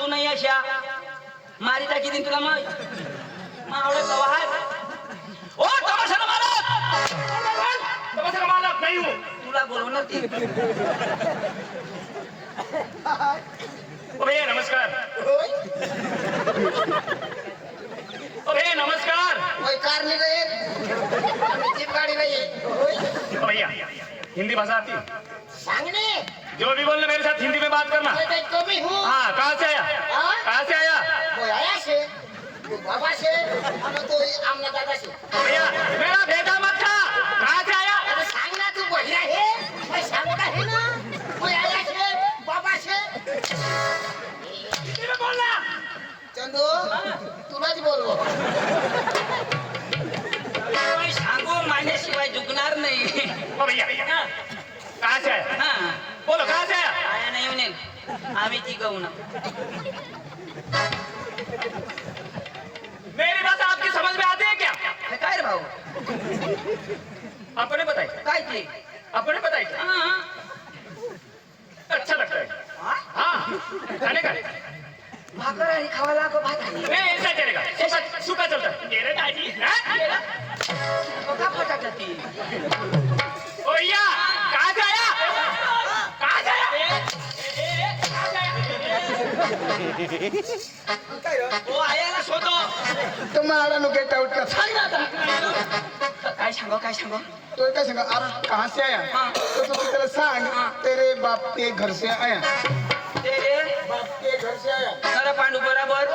नाही अशा मारी टाकी दिन तुला माहित आवडत वाहत ओ तमाशाला मालक तमाशाला मालक नाही हो तुला बोलवणार ती ओ भैया नमस्कार ओ भैया नमस्कार कोई कार नहीं रही जीप गाड़ी नहीं है ओ भैया हिंदी भाषा आती है सांगने जो भी बोलना मेरे साथ हिंदी में बात करना मैं कमी हूँ हाँ कहाँ से आया हाँ? कहाँ से आया कोई आया से कोई बाबा से हम तो आमना दादा से भैया मेरा भेजा मत खा कहाँ से आया अरे सांगना तू बढ़िया है मैं सांगता है ना कोई आया से बाबा से हिंदी में बोलना चंदू तुलाच बोलवो सांगू मान्याशिवाय झुकणार नाही ओ भैया कहाँ से आया हा बोलो कहाँ से आया आया नाही येऊन आम्ही ती गहू ना मेरी बात आपकी समझ में आती है क्या काय रे भाऊ आपने बताई काय ते आपने बताई हा अच्छा लगता है हाँ खाने का भाकर आणि खावायला को भात आहे नहीं ऐसा चलेगा ऐसा सूखा चलता है मेरे दादी बघा फटाटा ती ओ भैया कहाँ से आया कहाँ से आया ओ आयाला शोधो तुम्हाला नो गेट आउट का सांग ना आता काय सांगो तो क्या सांगा अरे कहाँ से आया हाँ। तो तू तेरे सांग तेरे बाप के घर से आया तेरे बाप के घर से आया खरं पांडू बरोबर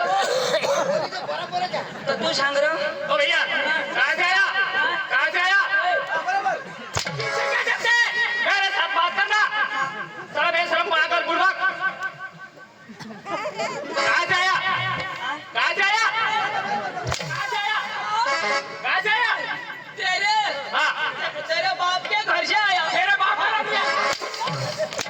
बराबर है क्या तर तू सांग र ओ भैया कहाँ से आया कहाँ से आया पीछे क्या करते हैं? मेरे साथ बात करना साला बेशरम पागल बुड़बक कहाँ से आया कहाँ से आया कहाँ से आया कहाँ से आया तेरे हाँ तेरे बाप के घर से आया मेरे बाप का नाम क्या है?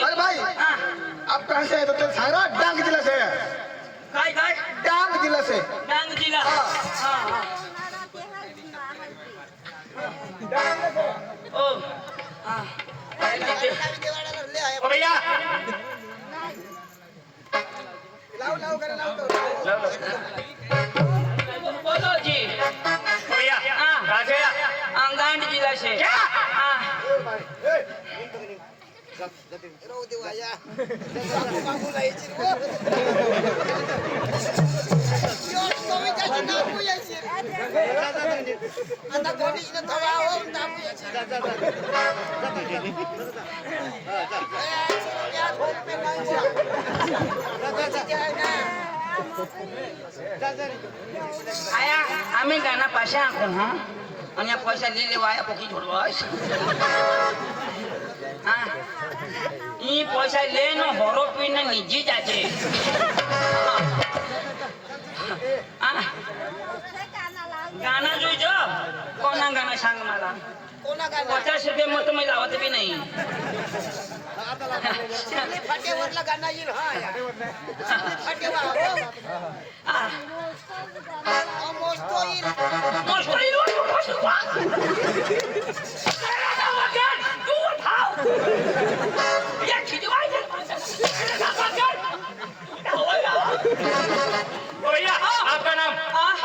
अरे भाई आप कहाँ से आए तो तेरे सारा डांग जिला से आया काय काय डांग जिला से डांग जिला ओ हा ओ भैया बोलो जी ओ भैया कहाँ से आया अंगांड जिला से क्या आया आम्ही गाना पाशा आखून हा आणि पैसा लिहिले वाया पोकी छोडवास हा ई पैसा लेनो हरो पिन निजी जाचे गाना जोईजो कोणा गाना सांग मला 50 रुपये मत मी लावत बी नाही फाटेवरला गाणं येईल मस्त येईल मस्त येईल ओ भैया आपका नाम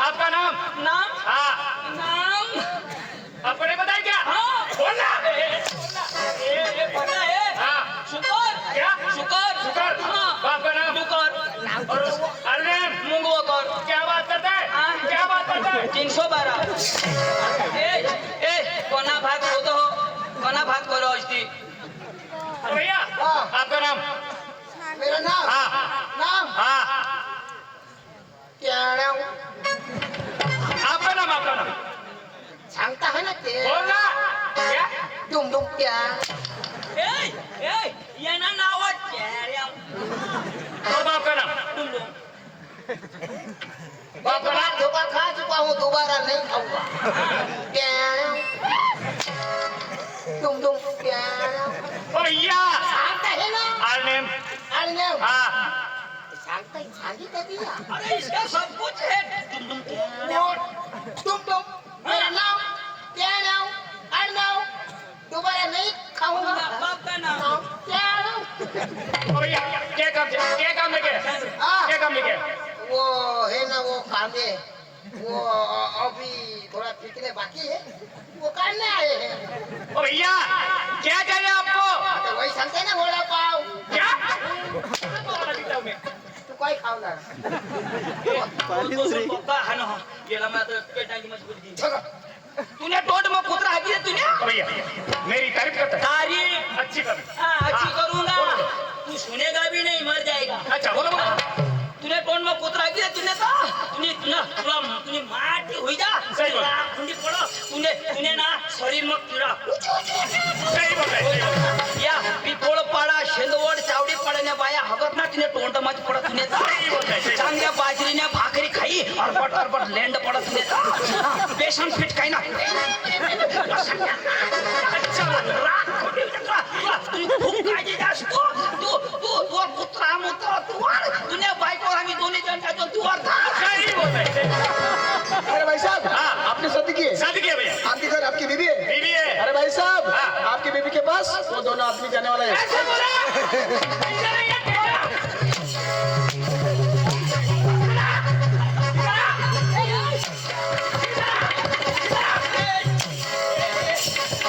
आपका नाम नाम हाँ नाम आपने बताया क्या बोलना पता है हाँ शुकर क्या शुकर शुकर हाँ आपका नाम शुकर और अरे मुंगवकर क्या बात करता है क्या बात करता है 312 ए कोना भात होतो कोना भात करो असती ओ भैया आपका नाम मेरा नाम हाँ नाम हाँ क्या नाम आपका नाम सांगता है ना ते बोलना क्या डुम डुम क्या यांना नाव चेहऱ्या और बाप का नाम डुमडुम एक बार धोखा खा चुका हूँ दोबारा नहीं खाऊंगा क्या डुम डुम क्या ओ भैया सांगता है ना आर नेम अरे नाम हाँ सांगता ही सांगितलं दिया अरे इसका सब कुछ है डुमडुम तुम मेरा नाम सामने वो अभी थोड़ा सीखने बाकी है, वो करने आए हैं। ओ भैया क्या चाहिए आपको? तो वही सांगते ना वड़ा पाव, क्या बोला देता हूं मैं? तू काय खावणार? पप्पा हा ना गेला मैं तो पेटांगी मजबूत की तूने टोट में कुतरा हाकी है तूने ओ भैया मेरी तारीफ करता है, तारीफ अच्छी कर। अच्छी करूंगा तू सुनेगा भी नहीं मर जाएगा अच्छा बोलो बोलो। तूने टोट में कुतरा हाकी है तूने तो तूने माटी हुई जा सही बोल। खुंडी पड़ो तूने ना शरीर में कीड़ा सही बोल रहे या पिपोळ पाडा शेंदवड चावडी पडण्या बाया हगत ना तिने तोंड मध्ये पडत तुने चांगल्या बाजरीने भाकरी खाई अरबट लेंड पडत तुने पेशंट फिट काही ना अच्छा तू खूप काळजी जास तू कुत्रा मुत्रा तुने बायको आम्ही दोन्ही जण जातो तू सही बोल रहे। अरे भाई साहब, हाँ। आपने शादी की है? शादी किया भैया, आपके घर आपकी बीवी है? बीवी है। अरे भाई साहब, हाँ। आपकी बीवी के पास वो दोनों आदमी जाने वाला है। ऐसे बोला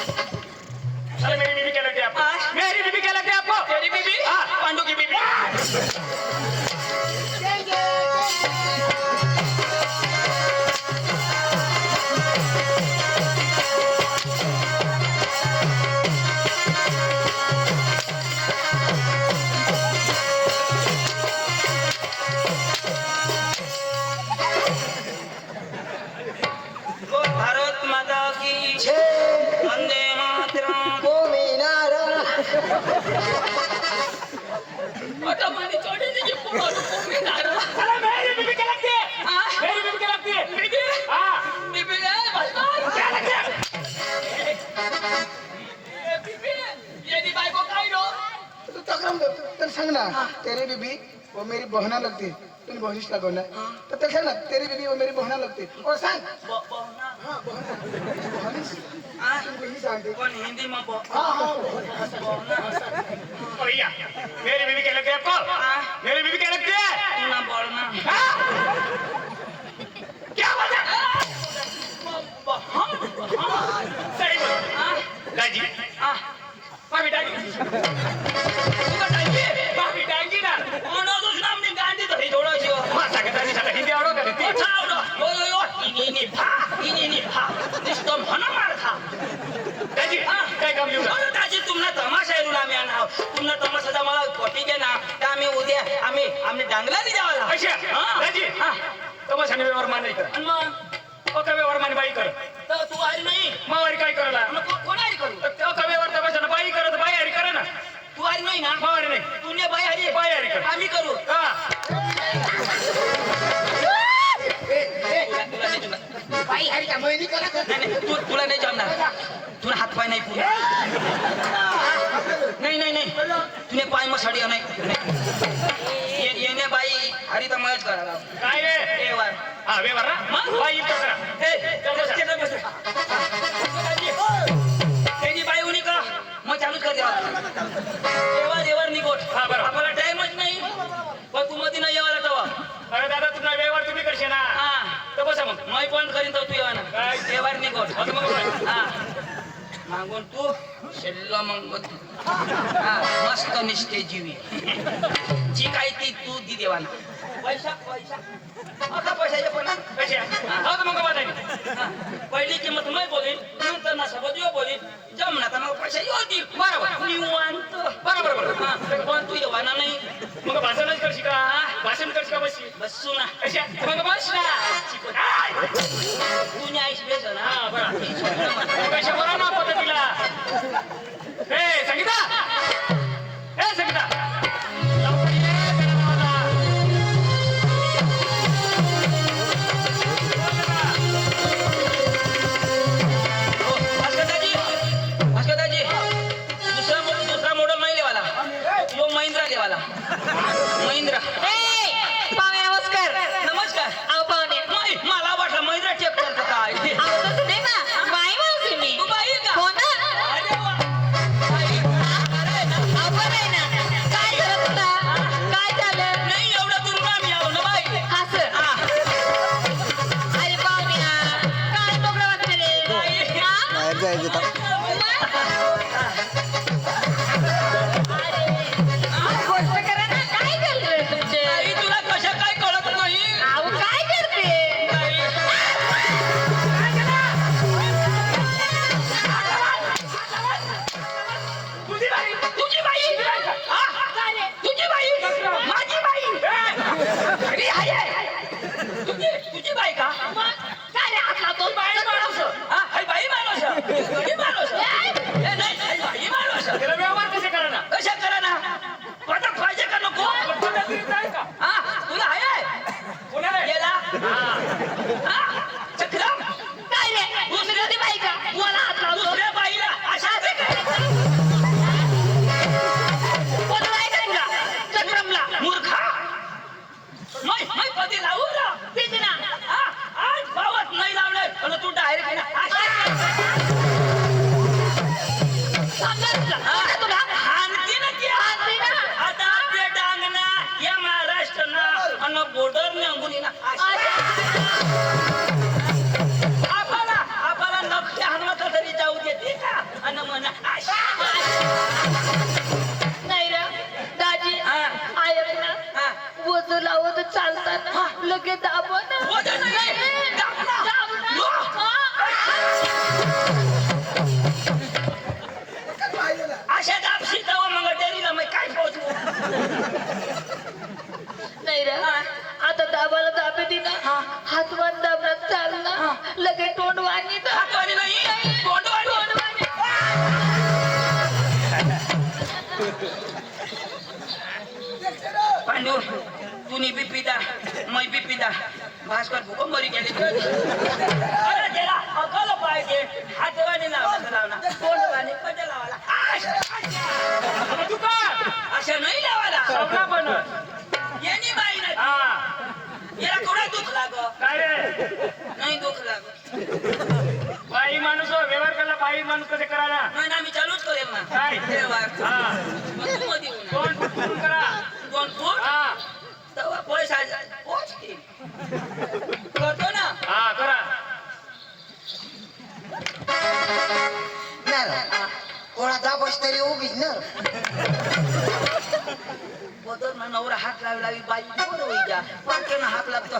अरे मेरी बीवी क्या लगती है आपको? मेरी बीवी क्या लगती है आपको? तेरी बीबी हाँ। पांडू की बीबी गो भारत माता की वंदे मातरम आता मानी छोड़ी दीजिए पूरा अरे मेरी बीवी क्या लगती है? मेरी बीवी क्या लगती है? बीबी हाँ बीबी है बस क्या लगती है? बीबी ये दी बाई को काय रो तू तक्रार दे, तर सांग ना, तेरी बीवी वो मेरी बहना लगती है, तुम बहनीश लगवना तर ते सांग ना, तेरी बीवी वो मेरी बहना लगती है, और सांग बहना हाँ बहना बहनीश हां वही सांगते कौन हिंदी में हाँ हाँ बहना ओ भैया मेरी बीवी क्या लगती है आपको? हाँ। मेरी बीवी क्या लगती है? तू ना बोलना हाँ? क्या बोला? सही बोल। दादी हां माफी डांगी तू का टाइम माफी डांगी ना ono dos namni gandi धरी जोडो शिव मासा का दादी साला हिंदी आवडो का ती? उठावडो यो यो यो इनी भा दिसतो म्हणा मार खा दादी काय काम घेऊन म्हणून ताजी तुम्हाला तमाशा येऊन आम्ही आणा तुम्हाला तमाशाचा मला कोटी घे ना तर आम्ही उद्या आम्ही डांगलानी जावाला अच्छा दादी तमाशाने व्यवहार मान नाही कर आणि मग ओका व्यवहार मान बाई कर तर तू आली नाही मावारी काय करला मग कोणारी करू ओका व्यवहार तमाशाने बाई करत बाई हरी करे ना तू आली नाही ना मावारी नाही तुने बाई हरी बाई हरी कर आम्ही करू हा तुला नाही जमणार. बाई हरी का मोहिनी करा कर. नाही, तुला नाही जमणार तुला हात पाय नाही पुरे नाही तुने पाय मग साडी नाही येणे बाई हरी तर मळच करा काय रे ए वार हा व्यवहार ना मग? बाई इथं करा त्याची बाई उनी का मग चालूच कर देवा देवर निकोट हा, बरोबर. आपल्याला टाइमच नाही पण तू मध्ये नाही यावाला तेव्हा अरे दादा तुझा व्यवहार तुम्ही करशे ना हा तर बसा मग मैं पण करीन तर तू येवा ना काय? देवार निकोट आता मग काय? हा मागून तू शेल्ला मग तू हा मस्त निष्ठे जीवी जी काही ती तू दी देवाना पैसा आता पैशाचे पण कशी आहे हा तर मग वाटाय हा. पहिली किंमत मैं बोलीन नंतर ना सोबत यो बोलीन जमना तर मग पैसा यो दी बरोबर निवांत बरोबर बरोबर हा पण तू येवाना नाही मग भाषणच करशी का भाषण करशी का बसशी बसू ना कशी आहे? मग बस ना आय! तू न्याय बेस ना हा बरं मग कशा बरं ना पद्धतीला ए संगीता ए संगीता लवकर ये, त्याला नावाला. भास्करदाजी दुसरा मॉडेल नाही लेवाला यो महिंद्रा लेवाला महिंद्रा पाहुणे नमस्कार नमस्कार अहो पाहुणे मला वाटलं महिंद्रा चेक करतो काय अहो तसं नाही ना बाई मावशी मी तू बाई पाहिजे तर गोष्ट करा ना, काय चाललंय तुमचे? आई तुला कशा काय कळत नाही अहो, काय करते? तुझी बाई तुझी बाई हा? तुझी बाई माझी बाई अरे हाय तुझी बाई का काय रे, हात लावतो? बाई माणूस हा हाय बाई माणूस गडी माणूस ए, नाही हाय बाई माणूस त्याला व्यवहार कसे करा ना कशा करा ना आता पाहिजे का नको तुला तरी जाईल का हा तुला हाय पुण्याला आहे? गेला हा. हा चक्रम काय रे, दुसरी बाई का? मला हात लावतो? दुसऱ्या बाईला अशा कोणाला आहे का तुला? चक्रमला. मूर्खा नाही पदी लावू ना तेच ना. हा आज भावात नाही लावलंय पण तू डायरेक्ट सांगा तुला. सांगा तुला. हानती ना की हानती ना. आता आपल्या डांगना या महाराष्ट्रना आणि बॉर्डर ने ना आपल्याला नक्षी हनुमत तरी जाऊ देते का आणि म्हणा नाही रे, दाजी. हा. ऐक ना. हा. वजन लावत चालताना लगेच दाबव ना. वजन नाही, दाब ना. दाब ना. लो. अशा दाबशी तेव्हा मग डेअरीला मग काय पोहोचलो नाही रे, आता दाबाला दाबे दे ना. हातवान दाबण्यात चाल ना. लगेच तोंड वाणी ना. हातवाणी नाही तोंडवाणी. पांडू तुनी बी पिता मै बी पिता भास्कर भूकंप मरी गेले अरे गेला अकल पाहिजे हातवाणी लावला तोंडवाणी कधी लावाला तू का अशा नाही लावाला सगळा पण यांनी बाई ना हा याला थोडा दुःख लाग काय रे नाही दुःख लाग बाई माणूस हो, व्यवहार करायला बाई माणूस कसे करा ना नाही ना मी चालूच करेल ना काय देवा. हा मग तू मध्ये येऊ ना. दोन फूट करून करा 2 फूट हा तेव्हा पैसा पोचते करतो ना हा करा नाही कोणाचा बस तरी उभीच ना बदल ना नवरा हात लावी बाई बरं होई जा पालक्यानं हात लागतो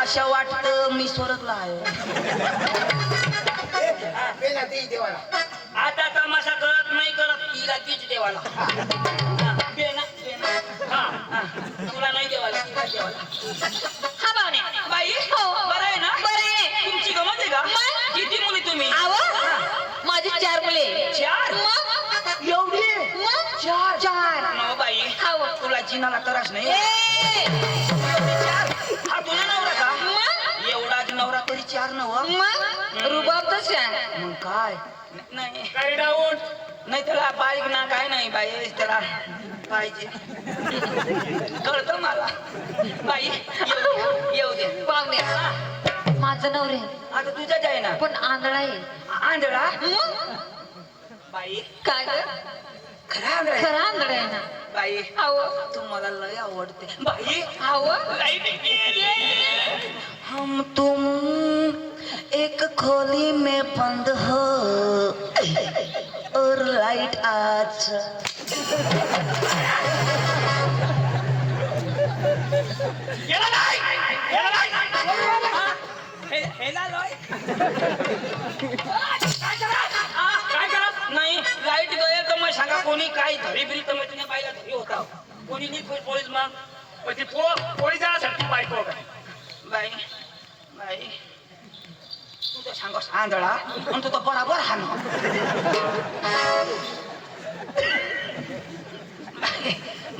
अशा वाटतं मी स्वर्गला आहे पेना ती देवाला आता तमाशा करत नाही करत तिला तीच देवाला हा, पेना हा हा, तुला नाही देवाला तिला देवाला हा पाहुणे. बाई हो. बरं आहे ना बरं आहे. तुमची गमत आहे का मग? किती मुली तुम्ही आव माझी 4 मुले. 4 मग एवढी मग 4 न बाई हाव. तुला जिनाला त्रास नाही ए, हा तुझा नवरा का मग एवढाच नवरा तरी 4 नव मग रुबाब तशा. मग काय नाही काय डाऊन नाही त्याला बारीक ना काय नाही बाई त्याला पाहिजे कळतं मला बाई येऊ दे पाहुणे, माझं नवरे आता तुझ्याच आहे ना पण आंधळा आहे. आंधळा मग बाई काय ग? खरा आंधळा आहे. खरं आंधळा आहे ना. बाई आव तू मला लय आवडते बाई आव हम तुम एक खोली में बंद हो और लाइट आज गेला नाही गेला नाही काय करा नाही लाईट गये तर मग सांगा कोणी काय धरी बिरी तर मग तुझ्या बाईला धरी होता कोणी नाही पोलीस मग पण ती पोळी जाण्यासाठी बायको काय बाई बाई तू तर सांग आंधळा आणि तू तर बराबर हान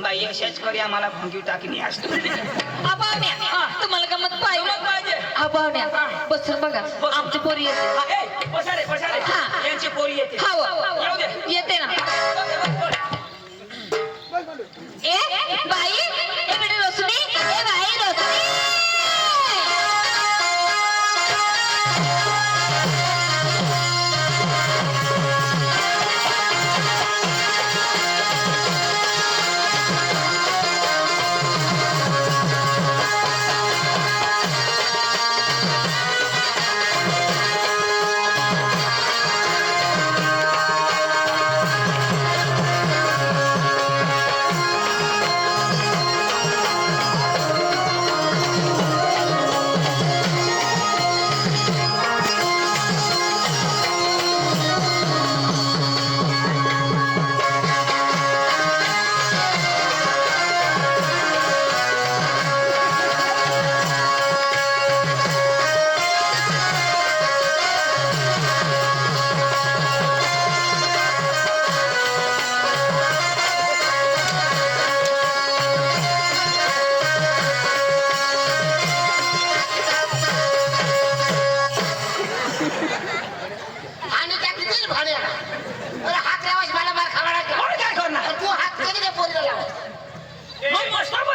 बाई अशाच करी आम्हाला भंगी टाकणी असतो हा पाहुण्या, तुम्हाला गमत पाहिजे. हा पाहुण्या, बसून बघा आमची पोरी येते. पसारे पसारे हा. यांची पोरी येते हाव येऊ दे. येते ना. ए बाई, ए बेटी रोसनी, ए बाई रोसनी.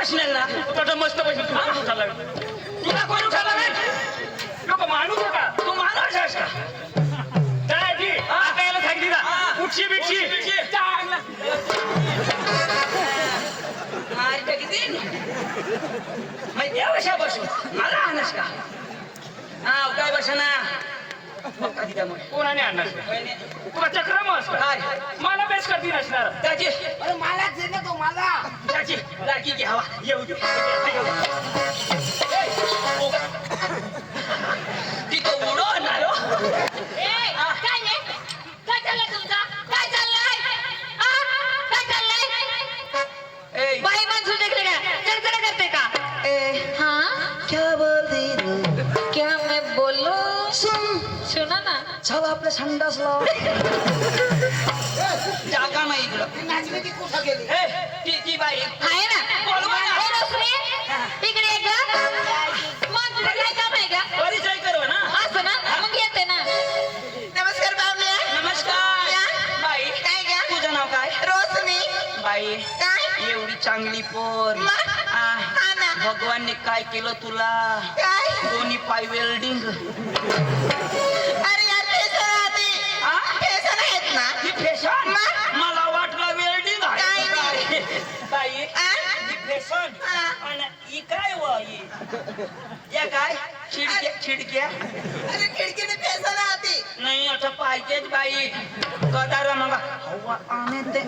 बसणार ना तुझा मस्त पैसे तुला कोण उठायला तुला कोण उठाला नाही लोक माणूस आहे का तू माणूस आहेस का जायची आता याला सांगितली ना उठशी बिटशी मारते किती मग देवशा बसू मला आणस का हा काय बसना पक्का दिल्यामुळे कोणाने आणणार तुला चक्र मस्त काय मला बेस करती नसणार त्याची अरे मला दे ना तो मला त्याची लागी घे हवा येऊ दे तिथं उडवणार हो. काय रे काय चाललंय तुमचं काय चाललंय काय चाललंय ए, बाई माणूस देखले का चरचरा करते का ए, हाँ क्या बोलती तू? क्या मैं बोलूं सुना ना चल आपल्या संडासला जागा नाही इकडं ती नाचली ती कुठं गेली ए, ती बाई आहे ना बोलवा ना. ए, रोशनी, इकडे ये गं. मग तुला काय काम आहे का परिचय करू ना असं ना मग येते ना नमस्कार पाहुण्या नमस्कार या. बाई काय ग? तुझं नाव काय रोशनी बाई काय एवढी चांगली पोर मग? हा ना. भगवानने काय केलं तुला काय दोन्ही पाय वेल्डिंग अरे यार फेसन आधी हा? फेसन आहेत ना ही फॅशन मग? मला वाटलं वेल्डिंग आहे काय बाई आ? ही फॅशन हा. आणि ही काय व ही या काय खिडक्या अरे खिडकीने फेसन आधी नाही आता पाहिजेच बाई कदारा मग हवा आणते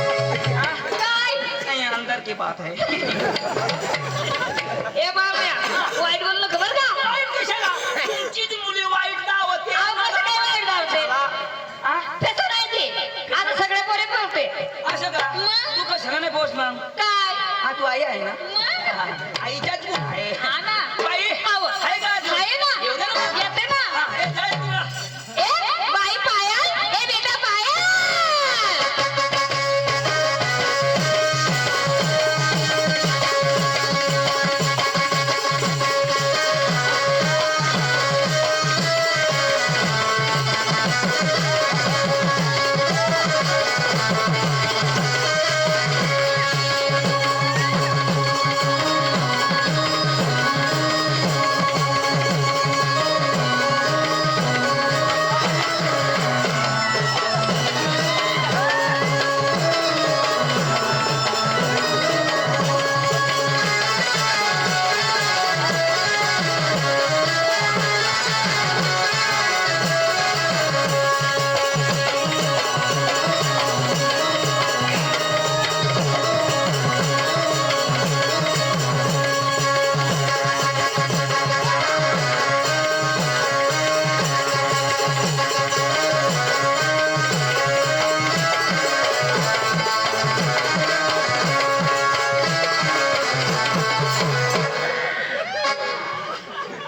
काय नहीं अंदर की बात है ए बाबा वाईट बोललो खबर का वाईट कशाला तुमचीच मुली वाईट दावते अहो, कसं काय वाईट धावते? फेसन आहे ती आता सगळे पोरे बोलते असं का मग? तू कशाला नाही पोहोच मग काय हा तू आई आहे ना मग? हा, आईच्याच गुण आहे हा ना बाई अहो, आहे का अजून? आहे ना येऊ दे ना. येते ना हा, हे जाय तुला. ए बाई पायल ए बेटा पायल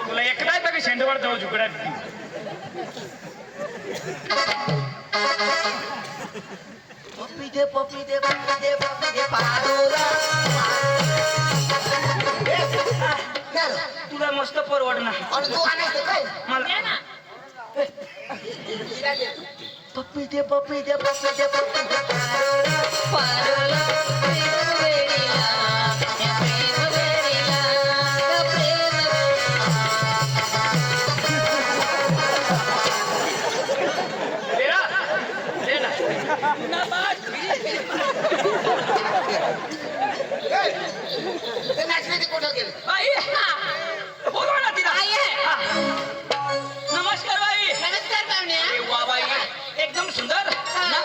तुला एकदा येतं की शेंडवाड जाऊ झुकड्यात पप्पी दे पाडोला तुला मस्त परवडणार आणि तू आणायचं काय मला हिला दे. पप्पी दे पाडोला पारोला प्रेम वेडीला या प्रेम वेडीला या प्रेम तेरा दे ना ते नाचली ती कुठं गेली बाई बोलवा ना तिला आई आहे. हा. नमस्कार बाई नमस्कार पाहुण्या अरे वा बाई एकदम सुंदर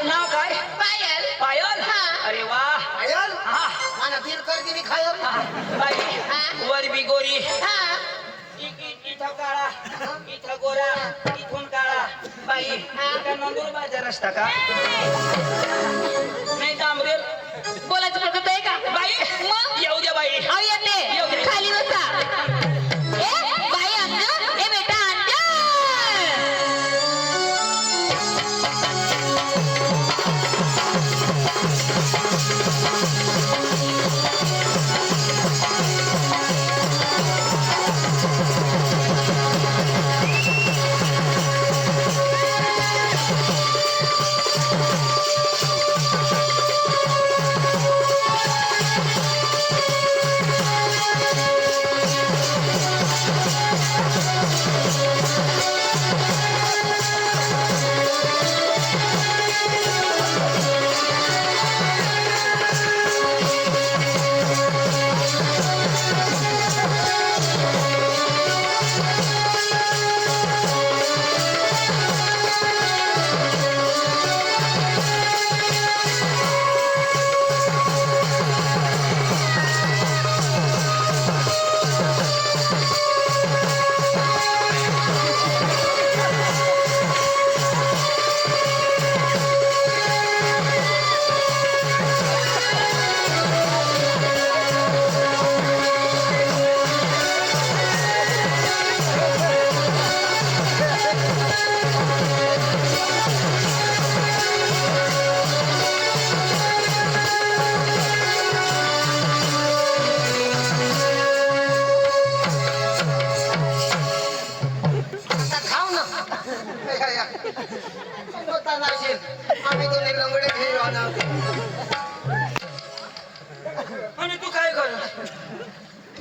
नाव काय पायल पायल हा. अरे वा आयल हा मला दीर कर दिली खायल हा. बाई वर बी गोरी हा इथं काळा इथं गोरा इथून काळा बाई इथं नंदुरबारचा रस्ता का नाही डांबरेल बोलायचं पद्धत आहे का बाई मग येऊ द्या बाई अहो येते येऊ दे. खाली बसा ए बाई अंजू ए बेटा अंजू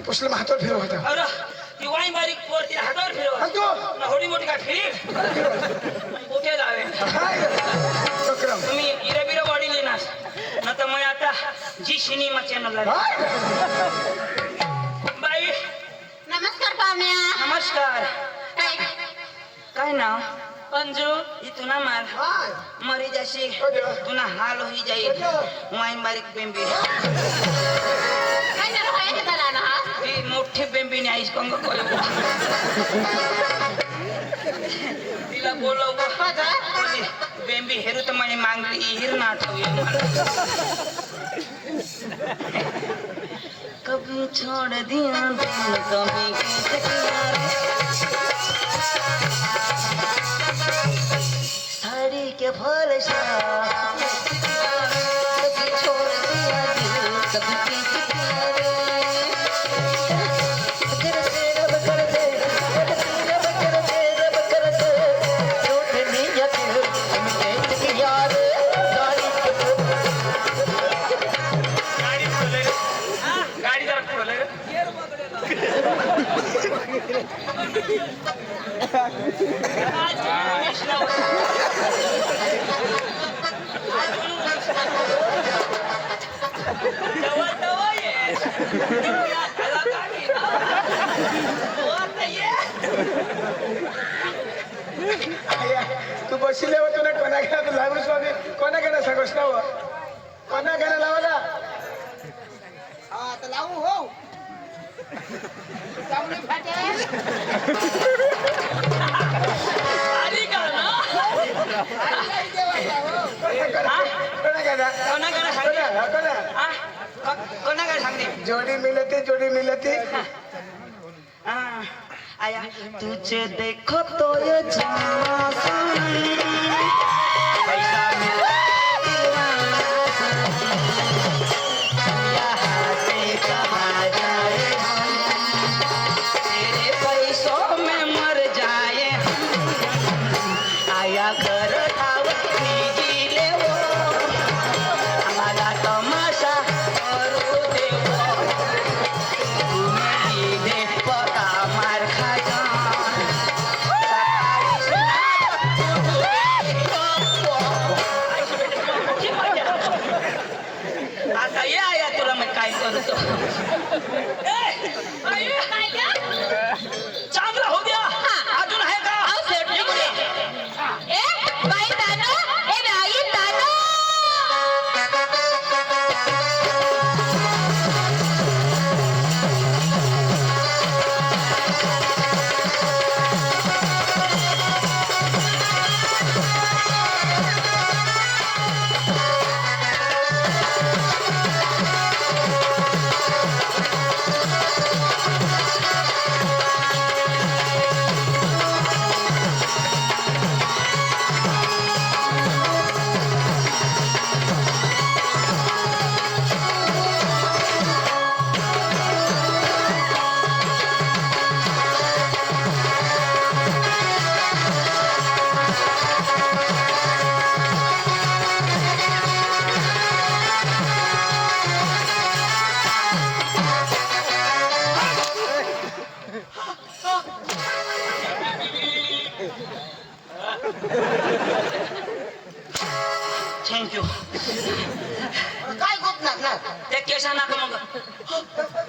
ती पुसलं हातावर फिरव होता अरे ती वाईन बारीक पोर ती हातावर फिरव आणि तू ना होडी मोठी काय फिरी कुठे जावे विक्रम तुम्ही इरबिरा बॉडी लेनास ना तर मग आता जी सिनेमा चॅनल बाई नमस्कार पाहुण्या. नमस्कार काय काय नाव अंजू. इथून ना मार मरी जाशी तुना हाल होई जाईल वाईन बारीक बेंबी काय झालं काय झाला ना हा? ती मोठी बेंबीने आईस कंग तिला बोलव बेंबी हेरू तर म्हणे मागली हिर ना आठवूया मला कभी छोड़ दिया दिल कभी साड़ी के फल कभी छोड़ दिया दिल कभी गाडी जरा पुढं लय. तू बसले होतो ना कोणाकडे लागूच लावले कोणाकडे सांगोस ना कोणाकडे लावला हा तर लावू हो चांगली फाटे आली का ना कोणाकडे सांगते जोड़ी मिलती आया तुझे देखो तो ये जवां पैसा मिला दीवाना यहाँ से कहाँ जाए तेरे पैसों में मर जाए आया घर नीजी ले वो हमारा तमाशा और दे पका मार खा जा आता ये आया तुला मी काय करतो चांगला हो द्या अजून आहे का ए बाई दानो ए बाई दानो. थँक्यू काय होत ना त्या केशा नाका मग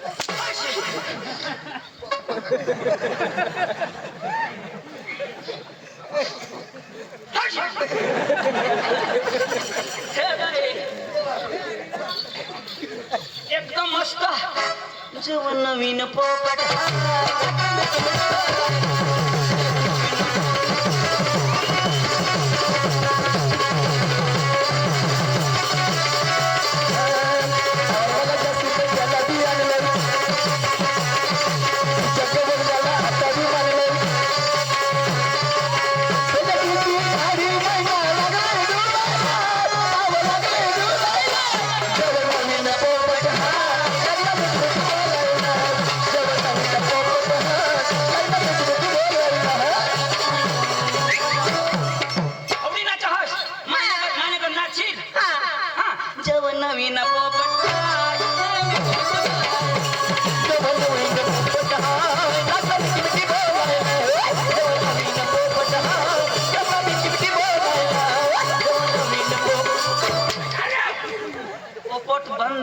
एकदम मस्त जेवण नवीन पोपट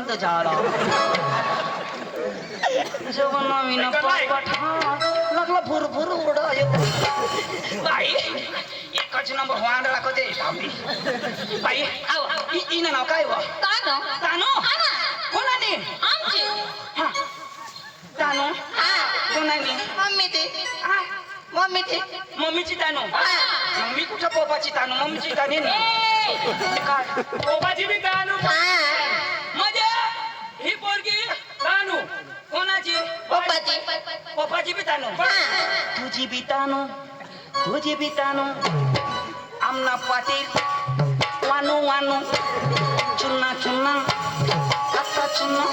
तर झाला जेव्हा नवीन लागला भरभर ओरडा येतो बाई एकच नंबर वांड दाखवते बाई आव हिनं नाव काय व तानो तानो कोणाने आमची हा तानो कोणाने मम्मी ते मम्मीची तानो मम्मी कुठं पप्पाची तानो मम्मीची ताने काय कोबाची बी तानू म्हणजे ही पोरगी तानू कोणाची पप्पाची पप्पाची बी तानू तुझी बी तानू तुझी बी तानू आमना पाटील वानू वानू चुन्ना चुन्ना कच्चा चुन्ना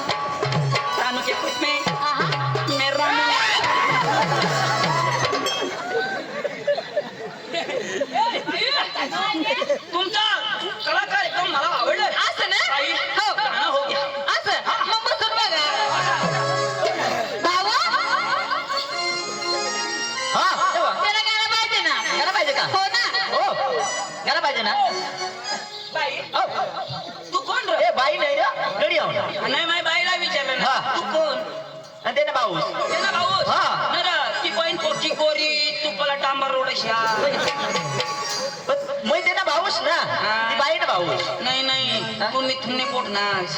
तानू के कुछ में मेरा तुमचा कलाकार एकदम मला आवडलं असं ना आई, हो गाणं हो गया असं मग बसून बघा भाऊ त्याला गाणं पाहिजे ना याला पाहिजे का हो ना हो याला पाहिजे ना बाई हो. तू कोण रे ए बाई नाही रे गडी आहो ना नाही माझ्या बाईला विचारलं ना हा. तू कोण आणि ते ना भाऊ त्याला भाऊ हा. नर ती बहीण पोटची गोरी तू पला डांबर रोडशा मैं ते ना भाऊस ना ती बाई ना भाऊस नाही नाही हा? तू मिथुने पोट नाच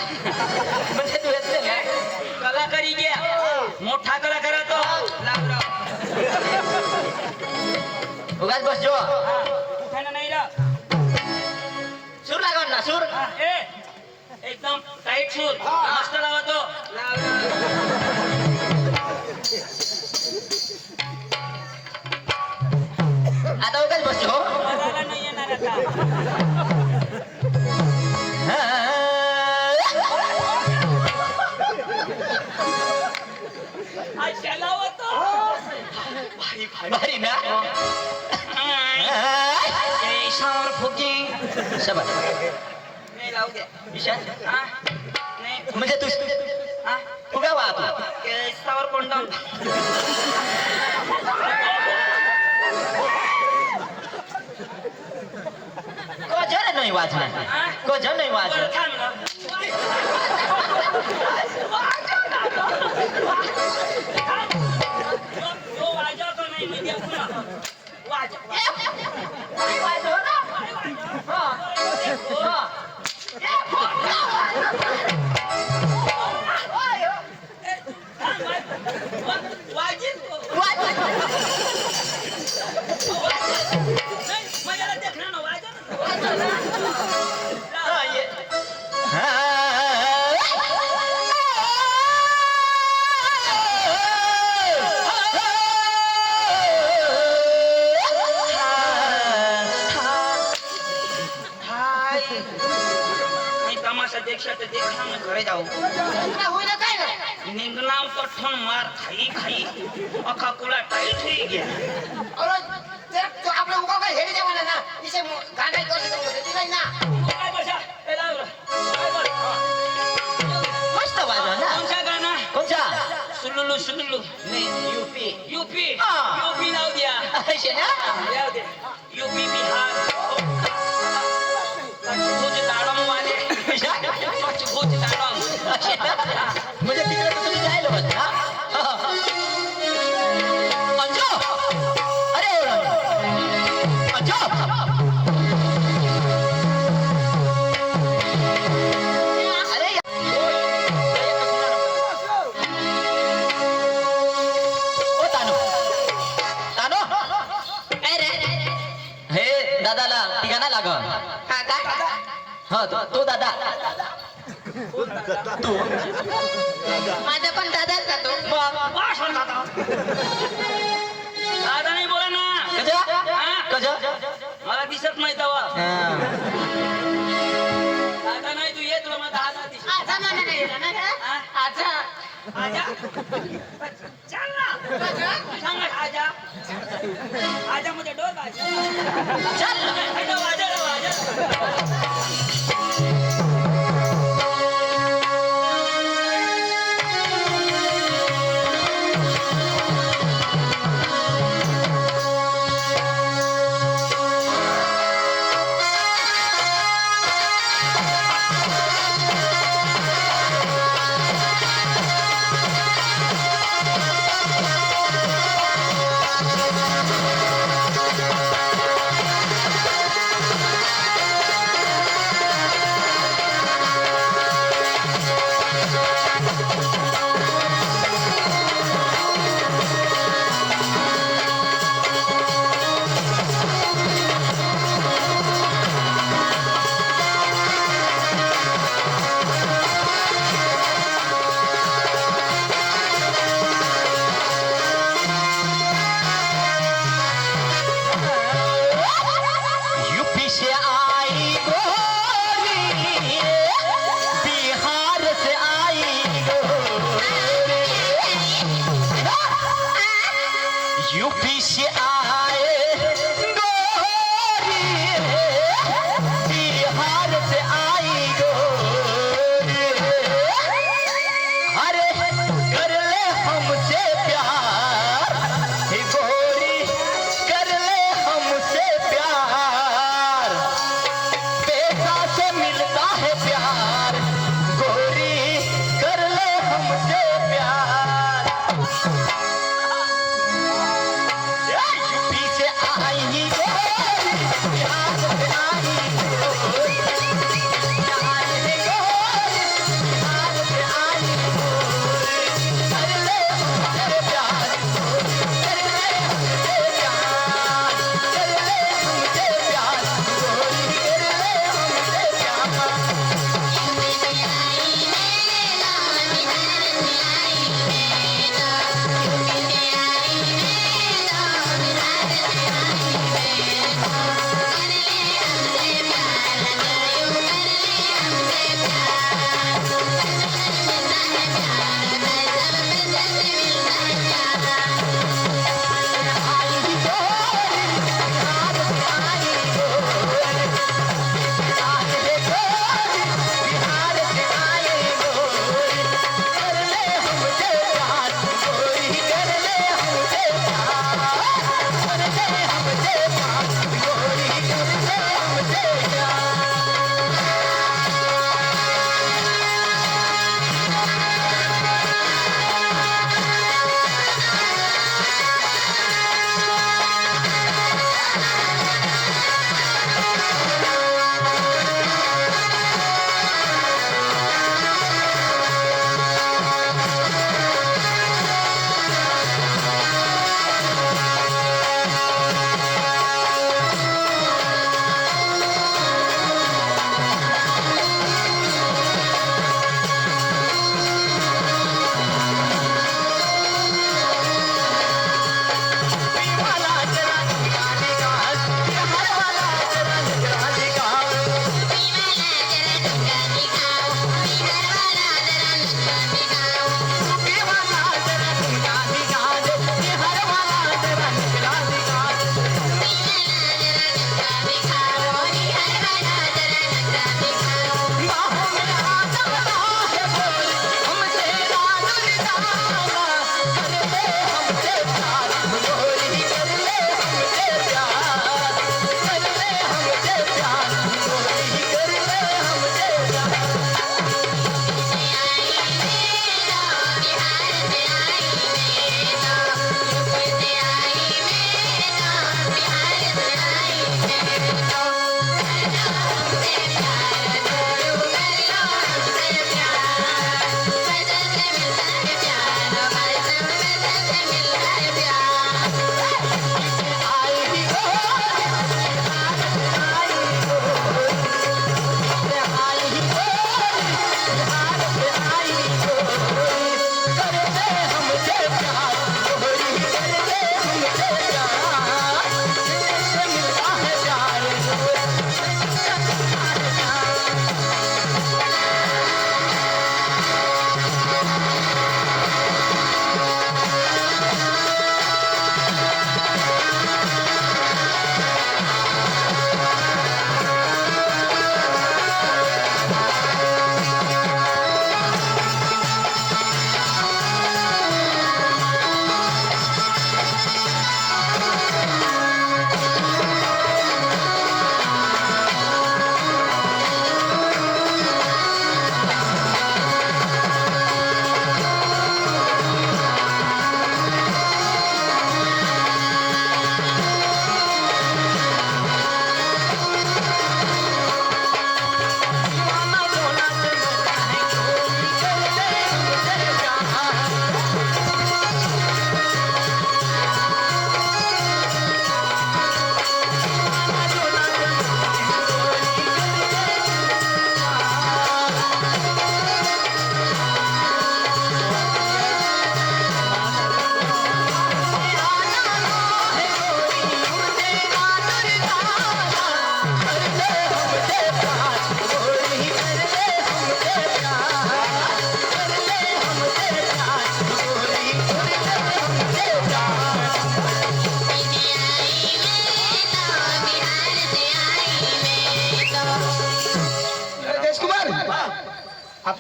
म्हणजे तू येत ना कलाकारी घ्या मोठा कलाकार आहे तो लागराव उगाच बस जो उठायला नाही रा सूर लागवण ना सूर ए एकदम टाईट सूर मस्त लावतो आता उगाच बस जो बघायला नाही येणार आता अच्छा लावतो भारी भारी भारी ना शावर फुकी शबास नाही लावू द्या विशाल हा नाही म्हणजे तू हा उगा वा तू केसावर कोंडावून कोजर नाही वाचणार कोजर नाही वाचणार थांब ना तो वाजवतो नाही म्हणजे पुन्हा घरे जाऊ होईल काय नाही निघनाव तो ठण मार खाई खाई अखा कुला टाईट होई गया अरे ते तो आपला उगा काय हेडी देवाना ना इसे गाणं करते तो होती नाही ना काय बसा ए लाव काय बोल मस्त वाजवा ना कोणचा गाणं कोणचा सुलुलु सुलुलु नाही यूपी यूपी हा. यूपी लाव द्या असे ना लाव द्या यूपी बिहार कुछ दाडम वाले कुछ दाडम म्हणजे तिकडे तर तुम्ही जायला होत ना अंजो अरे अंजो अरे ओ तानो तानो हे दादाला तिघांना लाग हा तो दादा तू माझा पण दादाच जातो वास होता दादा नाही बोला ना कज मला दिसत नाही तवा दादा नाही तू येत मला दादा दिसत आजा म्हणा नाही ना हा? आजा आजा चल ना सांग आजा आजा मध्ये डोर आजा चल आजा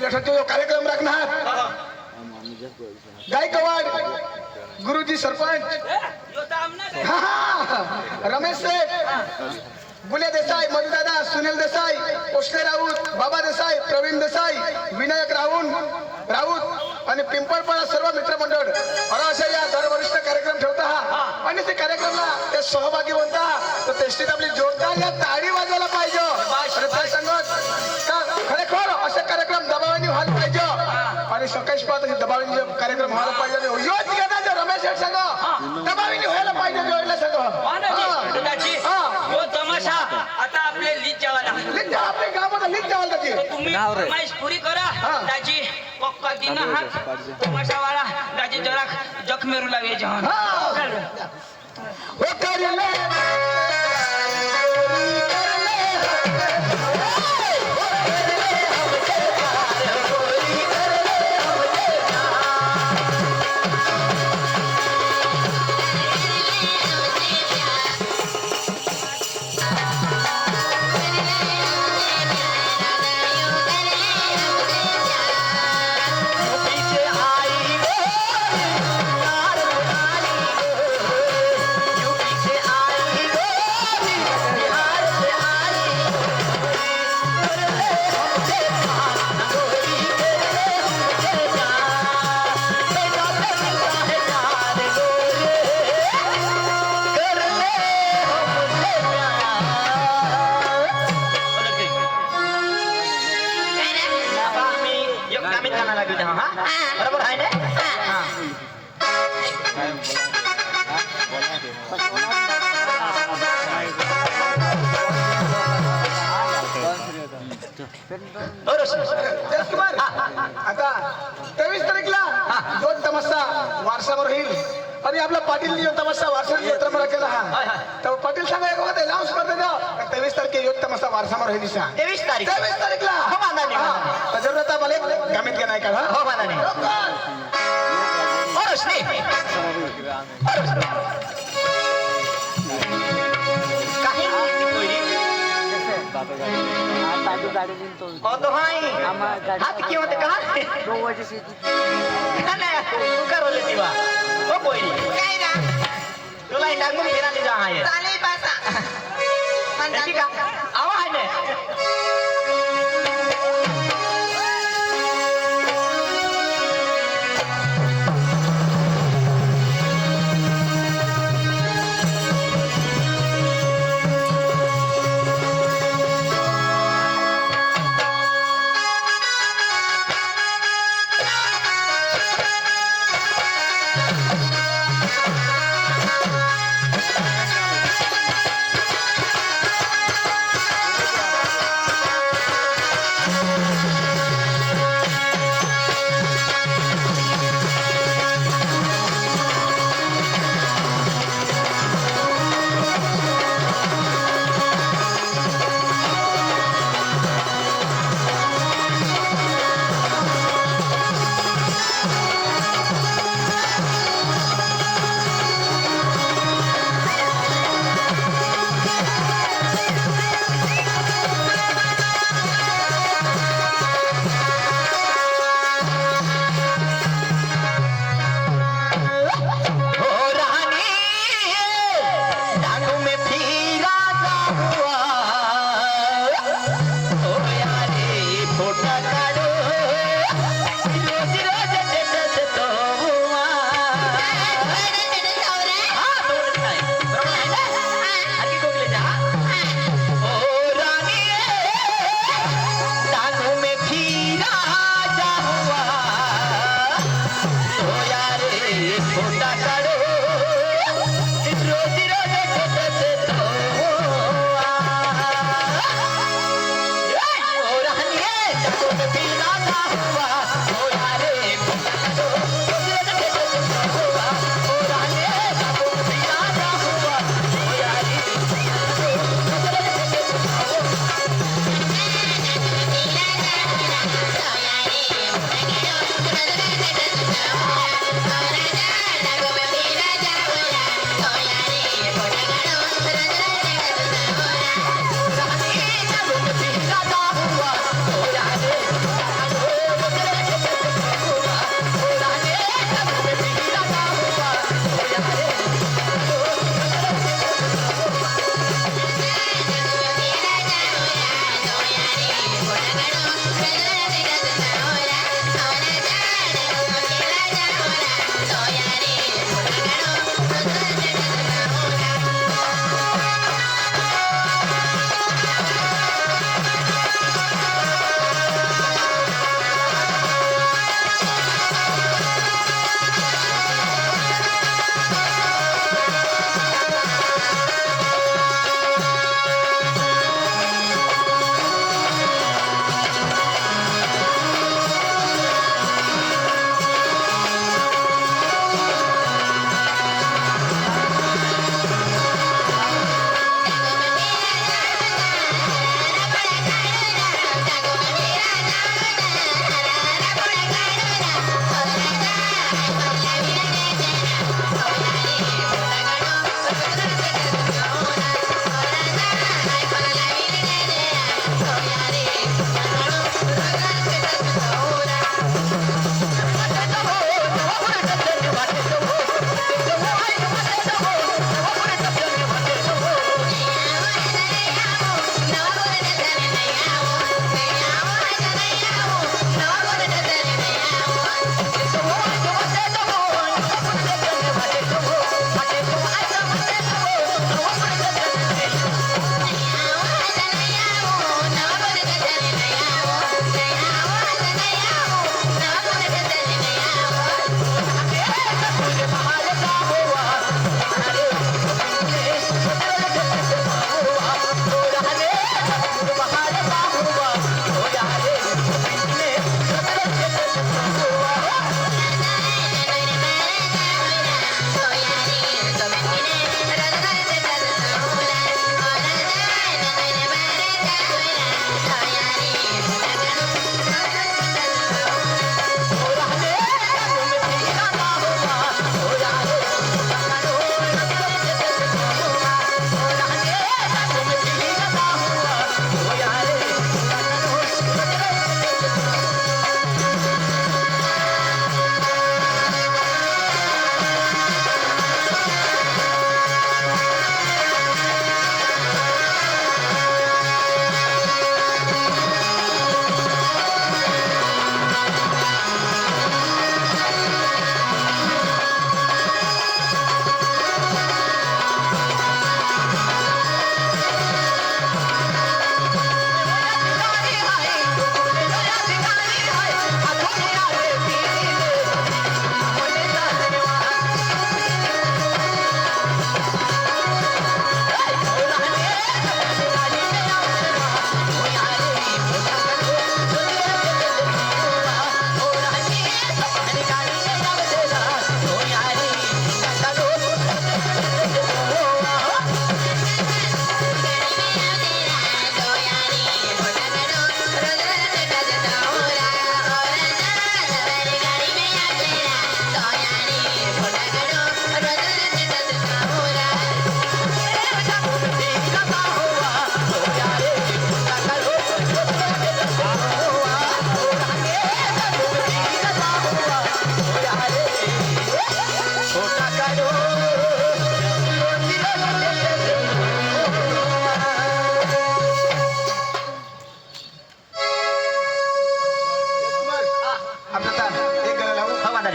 गटाचा जो कार्यक्रम राखणार गायकवाड गुरुजी सरपंच यो तर आमनाच आहे. हा रमेश सेठ गुले देसाई मधुदादा सुनील देसाई पोस्टे राऊत बाबा देसाई प्रवीण देसाई विनायक राऊत आणि पिंपळपाडा सर्व मित्रमंडळ मला अशा या दरवरिष्ठ कार्यक्रम ठेवता हा आणि ते कार्यक्रमला ते सहभागी बनता तर तेष्टीत आपली जोरदार या ताळी वाजवायला पाहिजे आणि त्या संगत का खरेखर असे कार्यक्रम दबावाने व्हायला पाहिजे आणि सकाळी पाहत दबावाने कार्यक्रम व्हायला पाहिजे योच घेता जो रमेश शेठ संघ दबावाने व्हायला पाहिजे जोडला संघ दाजी यो तमाशा आता आपले लीज जेवायला लिख द्या आपल्या गावामध्ये लिख द्यावाल त्याची तुम्ही फरमाईश पुरी करा दाजी पक्का दिन हात तमाशा वाला दाजी जरा जखमेरू लागे जहान हो करले बरोबर आहे ना कुमार आता 23 तारीखला दोन तमाशा वारसावर होईल आणि आपला पाटील तमाशा वारसा जत्रा मला केला हा तर पाटील सांगा एक वखत लावून स्पर्धेचा 23 तारखे योग तमाशा वारसावर होईल 23 तारीख 23 तारीखला हो मानाने तर जरूर आता मला गमित का नाही का हो मानाने हो रोशनी काही हो तो हाय हात क्यों होते कहा नाही तू करवले तिवा हो कोई काय ना तुला इंडागून फिरा नाही जा आहे चालेल पासा ठीक आहे आवा आहे ने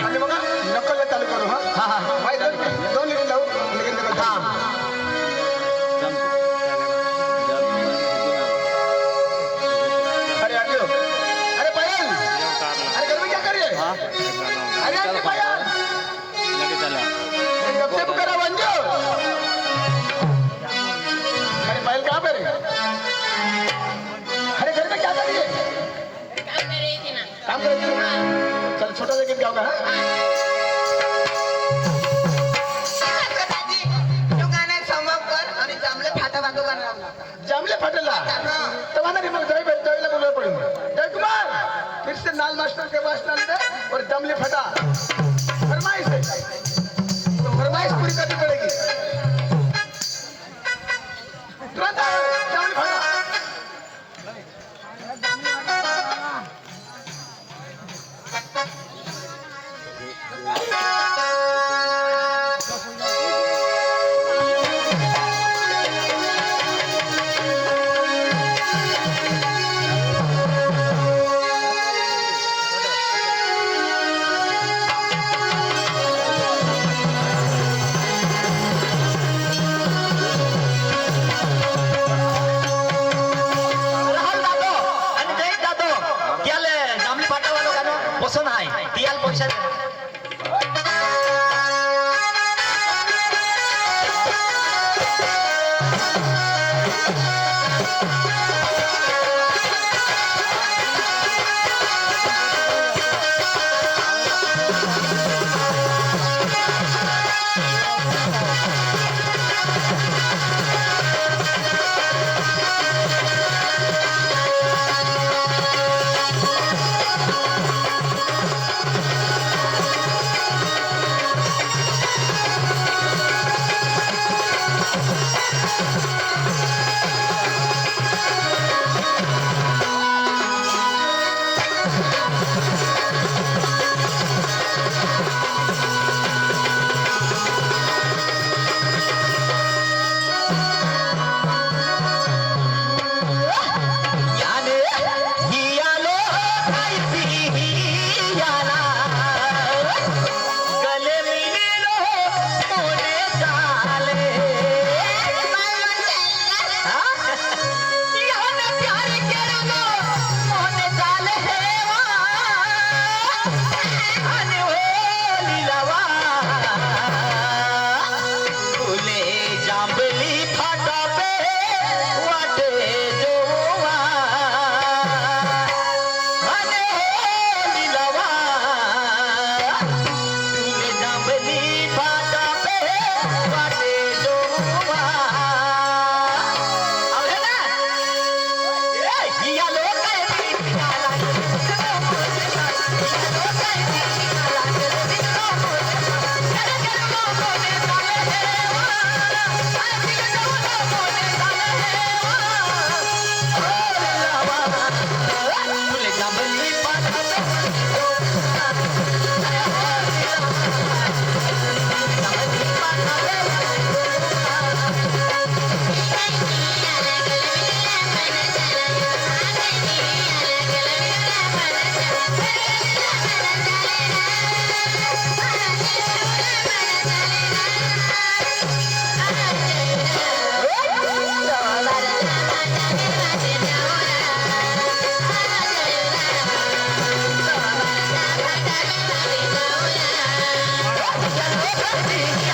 आणि बघा नकल चालू करू हा हा हा भाई दोन लिहिून लावू लगेच नकल हा अरे आटियो अरे पायल अरे घर में क्या कर रही है अरे आंटी पायल कब से पुकारा बंजो अरे पायल कहाँ पे रे अरे घर में क्या कर रही है काम कर रही है चल छोटा जैकेट क्या होगा जामले फाटेला तवाना रे मग जाई जाईला बोलवा पडेल जय कुमार फिर से नाल मास्टर के पास डाल दे और जमले फटा फरमाइश है तो फरमाइश पूरी करनी पड़ेगी तुरंत आओ जमले फटा राहुल जातो आणि जय जातो त्याला जांभली फाटावालो गाणं पसंत आहे त्याला पैसा याने हियालो कैसी हियाला गले मिलो मोने चाले याने प्यार केलो मोने चाले हेवा आणि हो लीलावा फुले जांभली फाटा पे वाटे जोवा अरे हो लीलावा फुले जांभली फाटा पे वाटे जोवा आवडे ना हिया लोक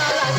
Yeah.